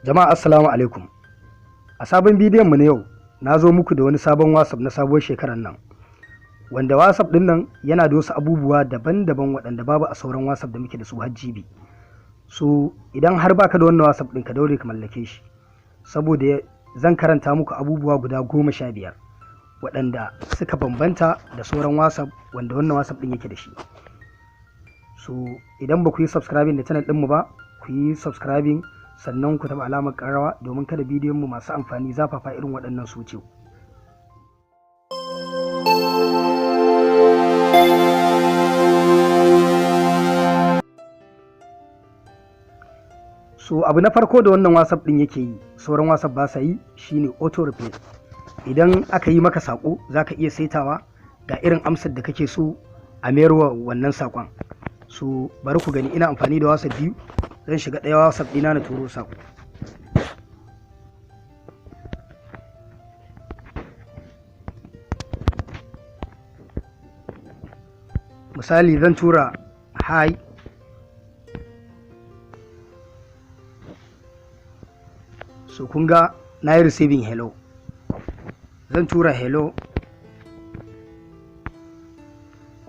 Jama'a assalamu alaikum. A sabon bidiyon mu na yau na zo muku da wani sabon WhatsApp na sabuwar shekarar nan. Wanda WhatsApp din nan yana da wasu abubuwa daban-daban waɗanda babu a sauran WhatsApp da muke da su har GB. So idan har baka da wannan WhatsApp din ka daure ka mallake shi. Saboda zan karanta muku abubuwa guda 15 waɗanda suka bambanta da sauran WhatsApp wanda wannan WhatsApp din yake da shi. So idan ba ku yi subscribing da channel ɗinmu ba, ku yi subscribing sannan ku taɓa alamar ƙararrawa domin kada bidiyon mu masu amfani zafafa irin waɗannan su ce. So abu na farko da wannan WhatsApp ɗin yake yi sauran WhatsApp ba sa yi shine auto replay. Idan aka yi maka saƙo za ka iya saitawa ga irin amsar da kake so a mayarwa wannan saƙon. So bari ku gani ina amfani da WhatsApp biyu, zan shiga ɗaya WhatsApp ɗina na turo saƙo. Misali zan tura hi, so kun ga na yi receiving hello. Zan tura hello,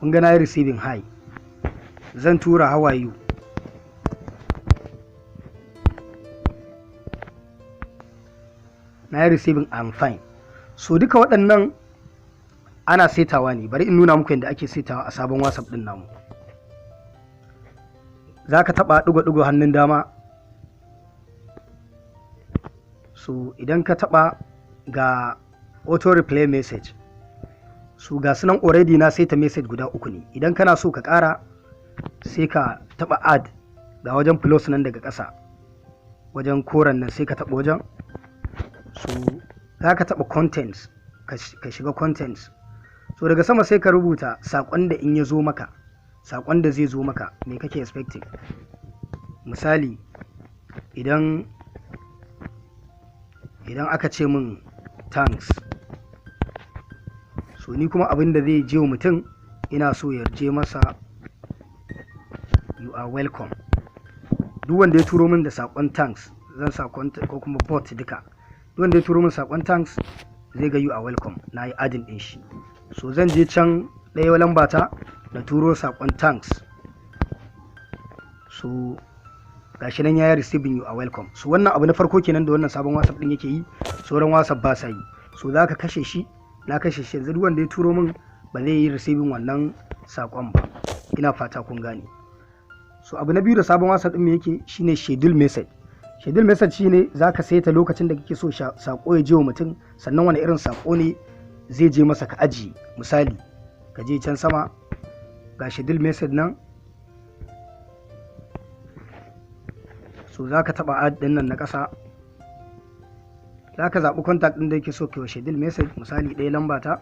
kun ga na yi receiving hi. Zan tura how are you, na yi receiving I'm fine. So duka waɗannan ana setawa ne, bari in nuna muku yadda ake setawa a sabon WhatsApp ɗin namu. Za ka taɓa ɗigo-ɗigo hannun dama. So idan ka taɓa ga auto replay message, so ga sunan already na seta message guda 3 ne. Idan kana so ka ƙara sai ka taɓa add, ga wajen plus nan daga ƙasa wajen koren nan sai ka taɓa wajen. So za ka taɓa contents, ka shiga contents. So daga sama sai ka rubuta saƙon da in ya zo maka, saƙon da zai zo maka me kake expecting. Misali idan aka ce min thanks, so ni kuma abin da zai je wa mutum ina so ya je masa you are welcome. Duk wanda ya turo min da saƙon thanks zan sa ko kuma bot duka. Duk wanda ya turo min saƙon thanks zai ga you are welcome, na yi adin ɗin shi. So zan je can ɗaya lambata na turo saƙon thanks. So gashi nan ya yi receiving you are welcome. So wannan abu na farko kenan da wannan sabon WhatsApp ɗin yake yi, sauran WhatsApp ba sa yi. So za ka kashe shi, na kashe shi yanzu. Duk wanda ya turo min ba zai yi receiving wannan saƙon ba. Ina fata kun gane. So abu na biyu da sabon WhatsApp ɗin yake shine schedule message. Schedule message shine za ka saita lokacin da kake so saƙo ya je wa mutum, sannan wani irin saƙo ne zai je masa ka ajiye. Misali ka je can sama ga schedule message nan, so za ka taɓa add ɗin nan na ƙasa. Za ka zaɓi contact ɗin da yake so ka yi schedule message, misali ɗaya lambata.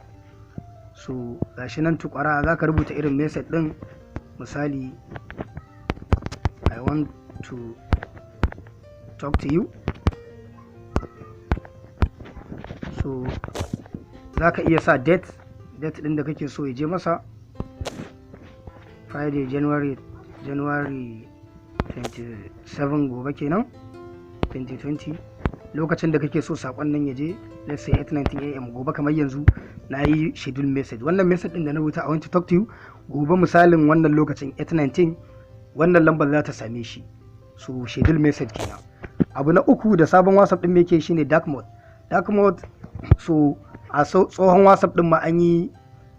So gashi nan tukwara za ka rubuta irin message ɗin, misali I want to talk to you. So za ka iya sa date ɗin da kake so ya je masa, Friday January 27 gobe kenan 2020. Lokacin da kake so saƙon nan ya je, let's say 8:19 AM gobe. Kamar yanzu na yi schedule message, wannan message ɗin da na rubuta I want to talk to you, gobe misalin wannan lokacin 8:19 wannan lambar za ta same shi. So schedule message kenan. Abu na uku da sabon WhatsApp ɗin yake shine dark mode. Dark mode, so a tsohon WhatsApp ɗin ma an yi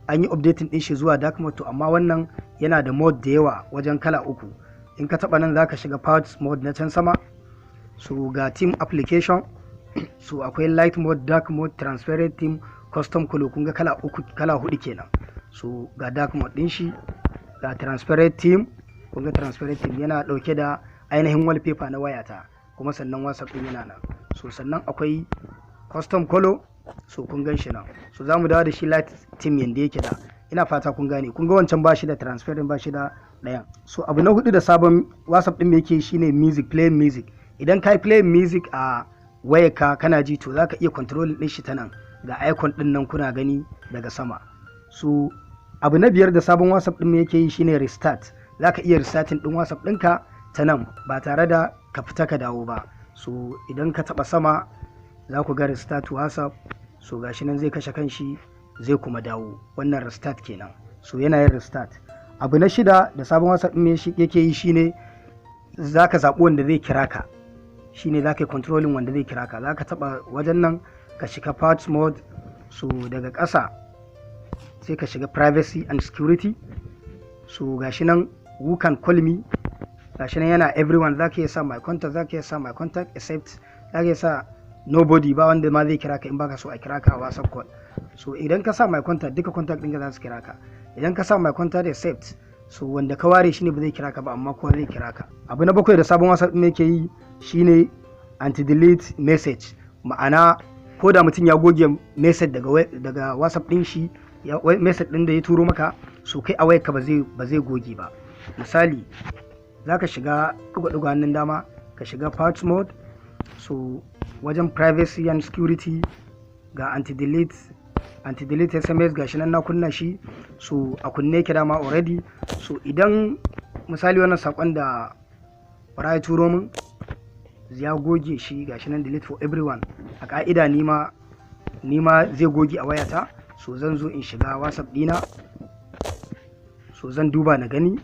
updating ɗin shi zuwa dark mode, to amma wannan yana da mode da yawa wajen kala 3. In ka taɓa nan za ka shiga parts mode na can sama. So ga team application, so akwai light mode, dark mode, transparent team, custom color. Kun ga kala 4 kenan. So ga dark mode ɗin shi, ga transparent team. Kun ga transparent team yana ɗauke da ainihin wallpaper na wayata, kuma sannan WhatsApp ɗin yana nan. So sannan akwai custom color, so kun gan shi nan. So za mu dawo da shi light team yanda yake da. Ina fata kun gane. Kun ga wancan ba shi da transparent, ba shi da ɗayan. So abu na 4 da sabon WhatsApp ɗin yake shine music, playing music. Idan ka yi playing music a wayarka kana ji, to za ka iya controlling ɗin shi ta nan, ga icon ɗin nan kuna gani daga sama. So abu na 5 da sabon WhatsApp ɗin yake yi shine restart. Za ka iya restarting ɗin WhatsApp ɗinka ta nan ba tare da ka fita ka dawo ba. so idan ka taba sama za ku ga restart whatsapp, so gashi nan zai kashe kanshi zai kuma dawo. Wannan restart kenan, so yana yin restart. Abu na shida da sabon whatsapp ɗin yake yi shine za ka zaɓi wanda zai kira ka, shine za ka yi controlling wanda zai kira ka. Za ka taɓa wajen nan ka shiga part mode, so daga ƙasa sai ka shiga privacy and security, so gashi nan who can call me, gashi nan yana everyone. Za ka iya sa my contact, za ka iya sa my contact except, za ka iya sa nobody, ba wanda ma zai kira ka in baka so a kira ka a whatsapp call. So idan ka sa my contact, duka contact ɗinka za su kira ka. Idan ka sa my contact except, so wanda ka ware shi ne ba zai kira ka ba, amma kowa zai kira ka. Abu na 7 da sabon whatsapp ɗin yake yi shine anti-delete message, ma'ana ko da mutum ya goge message daga whatsapp ɗin shi, message ɗin da ya turo maka, so kai a wayarka ba zai goge ba. Misali za ka shiga ɗigo hannun dama, ka shiga part mode, so wajen privacy and security ga anti-delete SMS gashi nan na kunna shi, so a kunne ki dama already. So idan misali wannan sakon da fara ya turo min ya goge shi gashi nan delete for everyone, a ka'ida nima zai goge a wayata. So zan zo in shiga whatsapp dina, so zan duba na gani,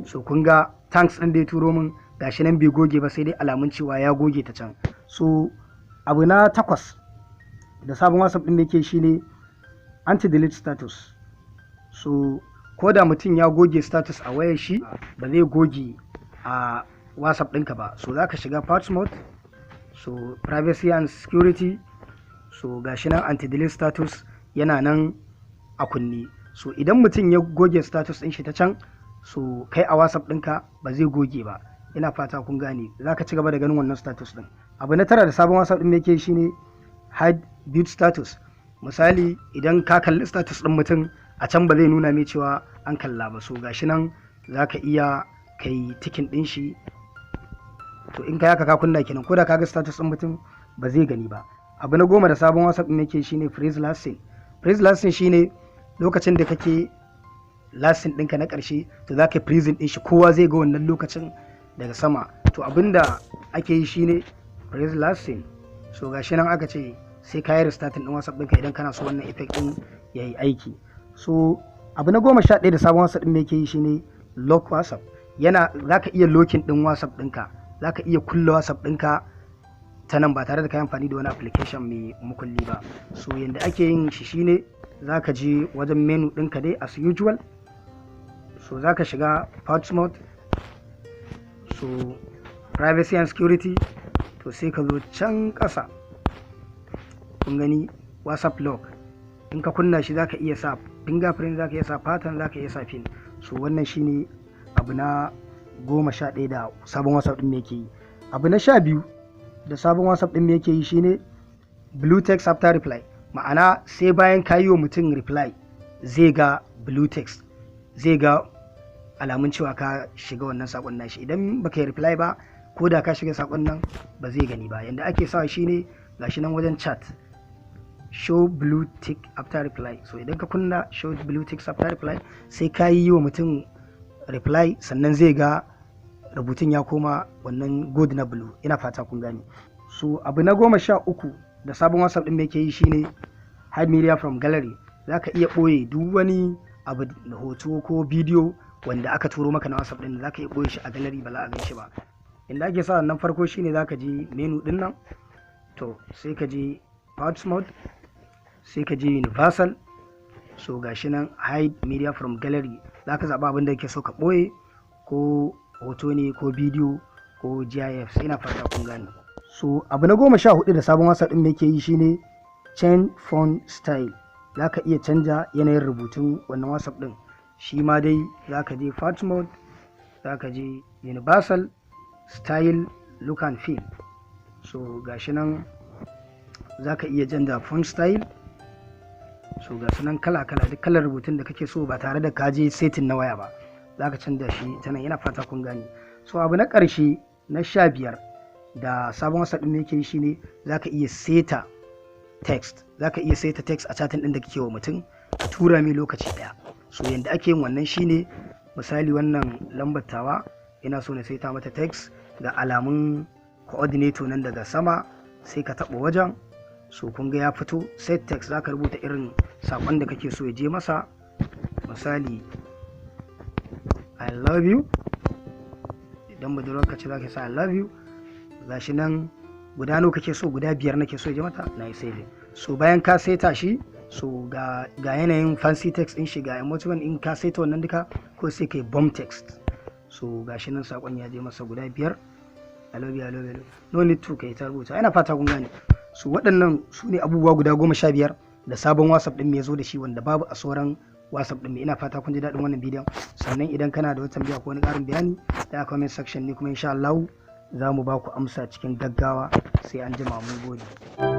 so kun ga thanks ɗin da ya turo min gashi nan bai goge ba, sai dai alamun cewa ya goge ta can. So abu na 8 da sabon whatsapp ɗin da yake shine anti-delete status. So ko da mutum ya goge status a wayar shi ba zai goge a whatsapp ɗinka ba. So za ka shiga part mode, so privacy and security, so gashi nan anti-delete status yana nan a kunne. So idan mutum ya goge status ɗin shi ta can, so kai a whatsapp ɗinka ba zai goge ba. Ina fata kun gane, za ka ci gaba da ganin wannan status ɗin. Abu na 9 da sabon whatsapp ɗin yake shine hide view status. Misali idan ka kalli status ɗin mutum a can ba zai nuna mai cewa an kalla ba, so gashi nan za ka iya kai tikin ɗin shi. To in ka yaka ka kunna kenan, ko da ka ga status ɗin mutum ba zai gani ba. Abu na 10 da sabon whatsapp ɗin yake shine freeze last seen. Freeze last seen shine lokacin da kake last seen ɗinka na ƙarshe, to za ka yi freezing ɗin shi, kowa zai ga wannan lokacin daga sama. To abinda ake yi shine freeze last seen, so gashi nan aka ce sai ka yi restarting ɗin whatsapp ɗinka idan kana so wannan effect ɗin ya yi aiki. So abu na 11 da sabon whatsapp ɗin yake yi shine lock whatsapp. Za ka iya locking ɗin whatsapp ɗinka, za ka iya kulle whatsapp ɗinka ta nan ba tare da ka yi amfani da wani application mai mukulli ba. So yanda ake yin shi shine za ka je wajen menu ɗinka dai as usual, so za ka shiga part mode, so privacy and security, to sai ka zo can ƙasa kun gani whatsapp lock. In ka kunna shi za ka iya sa fingerprint, za ka iya sa pattern, za ka iya sa pin. So wannan shine abu na 11 da sabon whatsapp ɗin yake yi. Abu na 12 da sabon whatsapp ɗin yake yi shine blue text after reply, ma'ana sai bayan ka yi wa mutum reply zai ga blue text, zai ga alamun cewa ka shiga wannan sakon nashi. Idan baka yi reply ba, ko da ka shiga sakon nan ba zai gani ba. Yanda ake sa shine gashi nan wajen chat, show blue tick after reply. So idan ka kunna show blue tick after reply, sai ka yi wa mutum reply sannan zai ga rubutun ya koma wannan good na blue. Ina fata kun gani. So abu na 13 da sabon whatsapp ɗin yake yi shine hide media from gallery. Za ka iya ɓoye duk wani abu da hoto ko bidiyo wanda aka turo maka na whatsapp ɗin, za ka iya ɓoye shi a gallery ba za a gan shi ba. Inda ake sa nan farko shine za ka je menu ɗin nan, to sai ka je part mode, sai ka je universal, so gashi nan hide media from gallery. Za ka zaɓa abin da kake so ka ɓoye, ko hoto ne ko bidiyo ko gif. Ina fata kun gane. So abu na 14 da sabon whatsapp ɗin yake yi shine change font style. Za ka iya canja yanayin rubutun wannan whatsapp ɗin. Shi ma dai za ka je part mode, za ka je universal, style, look and feel. So gashi nan za ka iya canja font style, so gashi nan kala-kala, duk kalar rubutun da kake so ba tare da ka je setting na waya ba, za ka canja shi ta nan. Ina fata kun gane. So abu na ƙarshe na 15 da sabon whatsapp ɗin yake yi shine za ka iya seta text. Za ka iya seta text a chatin ɗin da kake wa mutum, a tura mai lokaci ɗaya. So yanda ake yin wannan shine, misali wannan lambar tawa ina so na saita mata text, ga alamun coordinator nan daga sama, sai ka taɓa wajen. So kun ga ya fito. Set text za ka rubuta irin saƙon da kake so ya je masa. Misali I love you. Idan budurwarka ce za ka sa I love you. Gashi nan guda nawa kake so? Guda 5 nake so ya je mata. Na yi saving. So bayan ka saita shi, so ga yanayin fancy text din shi, ga emoticon in ka saita wannan duka, ko sai kai bomb text. So gashi nan sakon ya je masa guda 5. I love you, I love you. No need to kai ta rubuta. Ina fata kun gane. So waɗannan su ne abubuwa guda 15 da sabon WhatsApp din me ya zo da shi, wanda babu a sauran WhatsApp din me. Ina fata kun ji daɗin wannan bidiyon. Sannan idan kana da wata tambaya ko wani ƙarin bayani, da comment section ne kuma insha Allah za mu ba ku amsa cikin gaggawa. Sai an jima, mun gode.